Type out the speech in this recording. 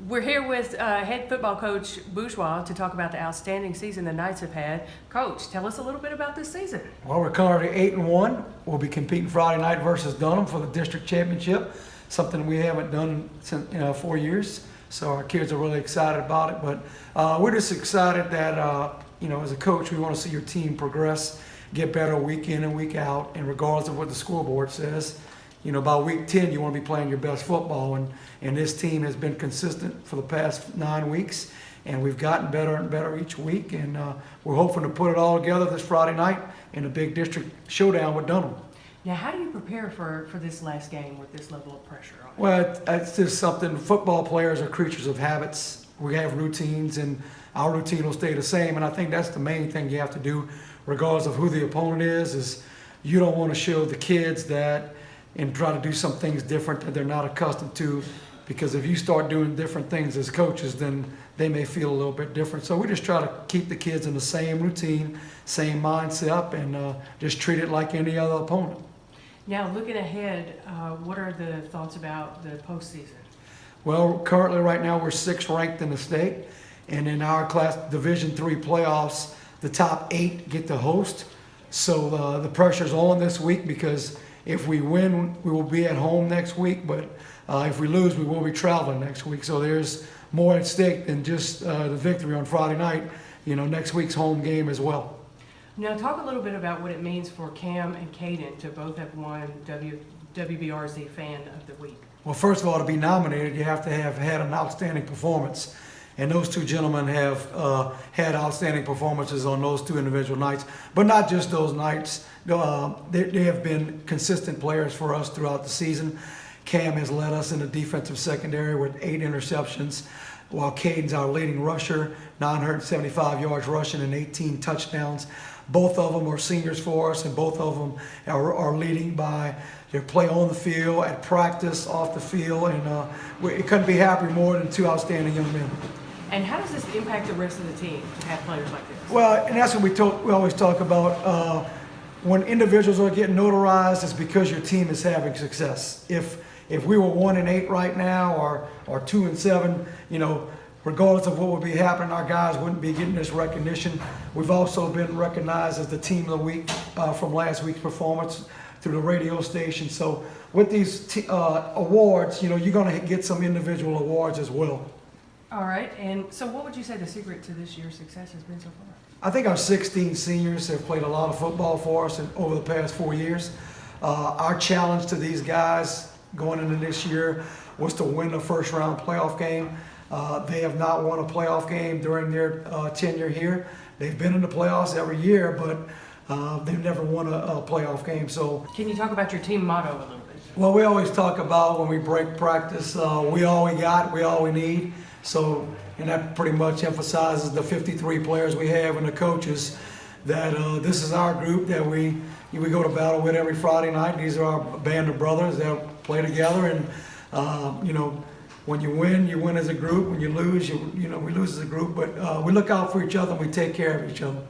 We're here with head football coach Bourgeois to talk about the outstanding season the Knights have had. Coach, tell us a little bit about this season. Well, we're currently 8-1. We'll be competing Friday night versus Dunham for the district championship, something we haven't done since 4 years. So our kids are really excited about it. But we're just excited that as a coach, we want to see your team progress, get better week in and week out, and regardless of what the scoreboard says. By week 10, you want to be playing your best football, and this team has been consistent for the past 9 weeks, and we've gotten better and better each week, and we're hoping to put it all together this Friday night in a big district showdown with Dunham. Now, how do you prepare for this last game with this level of pressure on it? Well, it's just something. Football players are creatures of habits. We have routines, and our routine will stay the same, and I think that's the main thing you have to do, regardless of who the opponent is you don't want to show the kids that and try to do some things different that they're not accustomed to, because if you start doing different things as coaches, then they may feel a little bit different. So we just try to keep the kids in the same routine, same mindset, and just treat it like any other opponent. Now, looking ahead, what are the thoughts about the postseason? Well, currently right now we're 6th ranked in the state, and in our class Division III playoffs, the top 8 get to host. So the pressure's on this week, because if we win, we will be at home next week, but if we lose, we will be traveling next week. So there's more at stake than just the victory on Friday night. Next week's home game as well. Now, talk a little bit about what it means for Cam and Caden to both have won WBRZ Fan of the Week. Well, first of all, to be nominated, you have to have had an outstanding performance. And those two gentlemen have had outstanding performances on those two individual nights. But not just those nights. They have been consistent players for us throughout the season. Cam has led us in the defensive secondary with 8 interceptions, while Caden's our leading rusher, 975 yards rushing and 18 touchdowns. Both of them are seniors for us, and both of them are leading by their play on the field, at practice, off the field, and we couldn't be happier more than 2 outstanding young men. And how does this impact the rest of the team to have players like this? Well, and that's what we always talk about. When individuals are getting notarized, it's because your team is having success. If we were 1-8 right now, or 2-7, regardless of what would be happening, our guys wouldn't be getting this recognition. We've also been recognized as the team of the week from last week's performance through the radio station. So with these awards, you're going to get some individual awards as well. All right, and so what would you say the secret to this year's success has been so far? I think our 16 seniors have played a lot of football for us over the past 4 years. Our challenge to these guys going into this year was to win the first round playoff game. They have not won a playoff game during their tenure here. They've been in the playoffs every year, but they've never won a playoff game. So, can you talk about your team motto a little bit? Well, we always talk about when we break practice, we all we got, we all we need. So, and that pretty much emphasizes the 53 players we have and the coaches, that this is our group that we go to battle with every Friday night. These are our band of brothers that play together, and when you win as a group. When you lose, we lose as a group. But we look out for each other and we take care of each other.